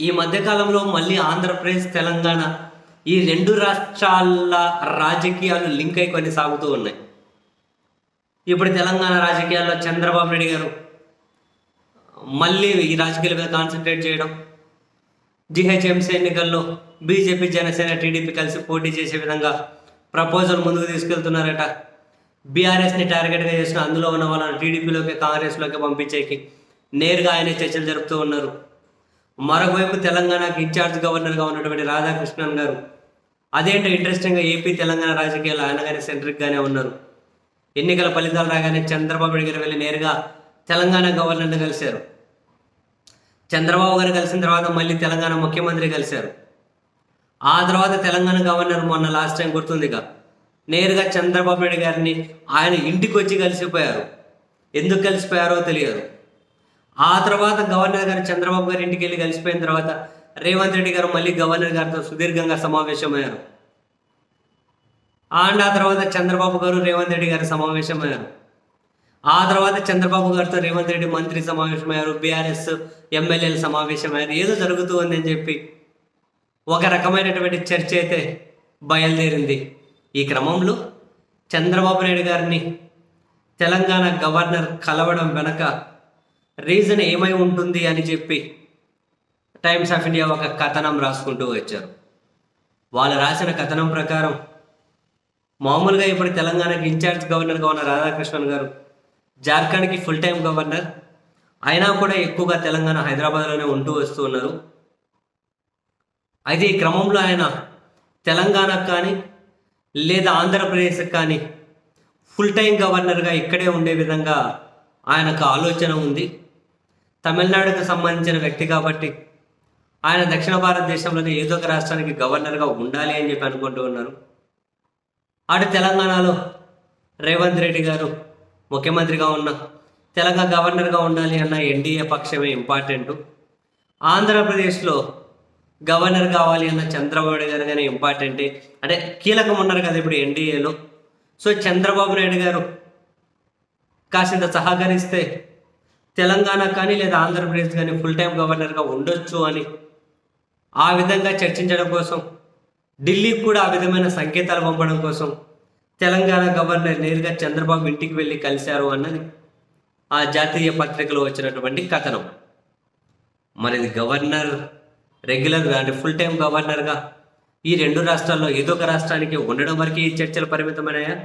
ఈ మధ్యకాలంలో మళ్ళీ ఆంధ్రప్రదేశ్ తెలంగాణ ఈ రెండు రాష్ట్రాల రాజకీయాలు లింక్ అయి కొన్ని సాగుతూ ఉన్నాయి. ఇప్పుడు తెలంగాణ రాజకీయాల్లో చంద్రబాబు నాయుడు గారు మళ్ళీ ఈ రాజకీయాల మీద కాన్సన్ట్రేట్ చేయడం, జిహెచ్ఎంసీ ఎన్నికల్లో బీజేపీ, జనసేన, టీడీపీ కలిసి పోటీ చేసే విధంగా ప్రపోజల్ ముందుకు తీసుకెళ్తున్నారట. బీఆర్ఎస్ని టార్గెట్గా చేసిన అందులో ఉన్న వాళ్ళని టీడీపీలోకి, కాంగ్రెస్లోకి పంపించేకి నేరుగా ఆయన చర్చలు జరుపుతూ ఉన్నారు. మరోవైపు తెలంగాణకి ఇన్ఛార్జ్ గవర్నర్గా ఉన్నటువంటి రాధాకృష్ణన్ గారు అదేంటో ఇంట్రెస్టింగ్గా ఏపీ తెలంగాణ రాజకీయాలు ఆయన కానీ సెంట్రిక్గానే ఉన్నారు. ఎన్నికల ఫలితాలు రాగానే చంద్రబాబు నాయుడు గారు వెళ్ళి నేరుగా తెలంగాణ గవర్నర్ని కలిశారు. చంద్రబాబు గారు కలిసిన తర్వాత మళ్ళీ తెలంగాణ ముఖ్యమంత్రి కలిశారు. ఆ తర్వాత తెలంగాణ గవర్నర్ మొన్న లాస్ట్ టైం గుర్తుందిగా నేరుగా చంద్రబాబు నాయుడు గారిని ఆయన ఇంటికి వచ్చి కలిసిపోయారు. ఎందుకు కలిసిపోయారో తెలియదు. ఆ తర్వాత గవర్నర్ గారు చంద్రబాబు గారి ఇంటికి వెళ్ళి కలిసిపోయిన తర్వాత రేవంత్ రెడ్డి గారు మళ్ళీ గవర్నర్ గారితో సుదీర్ఘంగా సమావేశమయ్యారు. అండ్ ఆ తర్వాత చంద్రబాబు గారు రేవంత్ రెడ్డి గారు సమావేశమయ్యారు. ఆ తర్వాత చంద్రబాబు గారితో రేవంత్ రెడ్డి మంత్రి సమావేశమయ్యారు, బీఆర్ఎస్ ఎమ్మెల్యేలు సమావేశమయ్యారు. ఏదో జరుగుతూ ఉందని చెప్పి ఒక రకమైనటువంటి చర్చ అయితే బయలుదేరింది. ఈ క్రమంలో చంద్రబాబు నాయుడు గారిని తెలంగాణ గవర్నర్ కలవడం వెనక రీజన్ ఏమై ఉంటుంది అని చెప్పి టైమ్స్ ఆఫ్ ఇండియా ఒక కథనం రాసుకుంటూ వచ్చారు. వాళ్ళు రాసిన కథనం ప్రకారం మామూలుగా ఇప్పుడు తెలంగాణకి ఇన్ఛార్జ్ గవర్నర్గా ఉన్న రాధాకృష్ణన్ గారు జార్ఖండ్కి ఫుల్ టైం గవర్నర్ అయినా కూడా ఎక్కువగా తెలంగాణ హైదరాబాద్లోనే ఉంటూ వస్తూ ఉన్నారు. అయితే ఈ క్రమంలో ఆయన తెలంగాణకు కానీ లేదా ఆంధ్రప్రదేశ్కి కానీ ఫుల్ టైం గవర్నర్గా ఇక్కడే ఉండే విధంగా ఆయనకు ఆలోచన ఉంది. తమిళనాడుకు సంబంధించిన వ్యక్తి కాబట్టి ఆయన దక్షిణ భారతదేశంలోని ఏదో ఒక రాష్ట్రానికి గవర్నర్గా ఉండాలి అని చెప్పి అనుకుంటూ ఉన్నారు. అటు తెలంగాణలో రేవంత్ రెడ్డి గారు ముఖ్యమంత్రిగా ఉన్న తెలంగాణ గవర్నర్గా ఉండాలి అన్న ఎన్డీఏ పక్షమే ఇంపార్టెంట్. ఆంధ్రప్రదేశ్లో గవర్నర్ కావాలి అన్న చంద్రబాబు నాయుడు గారు కానీ ఇంపార్టెంటే, అంటే కీలకం ఉన్నారు కదా ఇప్పుడు ఎన్డీఏలో. సో చంద్రబాబు నాయుడు గారు కాసింత సహకరిస్తే తెలంగాణ కానీ లేదా ఆంధ్రప్రదేశ్ కానీ ఫుల్ టైం గవర్నర్గా ఉండొచ్చు అని ఆ విధంగా చర్చించడం కోసం, ఢిల్లీకి కూడా ఆ విధమైన సంకేతాలు పంపడం కోసం తెలంగాణ గవర్నర్ నేరుగా చంద్రబాబు ఇంటికి వెళ్ళి కలిశారు అన్నది ఆ జాతీయ పత్రికలో వచ్చినటువంటి కథనం. మరి ఇది గవర్నర్ రెగ్యులర్గా అంటే ఫుల్ టైం గవర్నర్గా ఈ రెండు రాష్ట్రాల్లో ఏదో ఒక రాష్ట్రానికి ఉండడం వరకు ఈ చర్చలు పరిమితమైనాయా,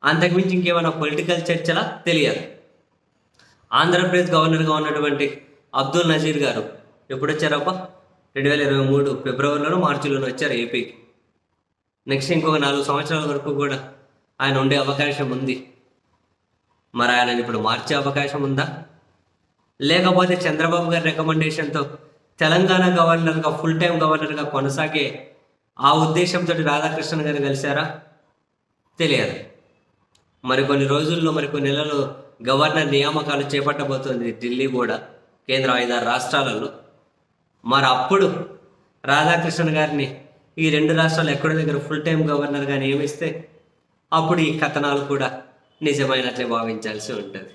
అంతకుమించి ఇంకేమైనా పొలిటికల్ చర్చలా తెలియదు. ఆంధ్రప్రదేశ్ గవర్నర్గా ఉన్నటువంటి అబ్దుల్ నజీర్ గారు ఎప్పుడు వచ్చారప్ప? 2023 ఫిబ్రవరిలోనో మార్చిలోనో వచ్చారు ఏపీకి. నెక్స్ట్ ఇంకొక 4 సంవత్సరాల వరకు కూడా ఆయన ఉండే అవకాశం ఉంది. మరి ఆయన ఇప్పుడు మార్చే అవకాశం ఉందా, లేకపోతే చంద్రబాబు గారి రికమెండేషన్తో తెలంగాణ గవర్నర్గా ఫుల్ టైం గవర్నర్గా కొనసాగే ఆ ఉద్దేశంతో రాధాకృష్ణన్ గారు కలిశారా తెలియదు. మరికొన్ని రోజుల్లో మరికొన్ని నెలలు గవర్నర్ నియామకాలు చేపట్టబోతోంది ఢిల్లీ కూడా, కేంద్ర 5-6 రాష్ట్రాలలో. మరి అప్పుడు రాధాకృష్ణన్ గారిని ఈ రెండు రాష్ట్రాలు ఎక్కడి దగ్గర ఫుల్ టైం గవర్నర్గా నియమిస్తే అప్పుడు ఈ కథనాలు కూడా నిజమైనట్లే భావించాల్సి ఉంటుంది.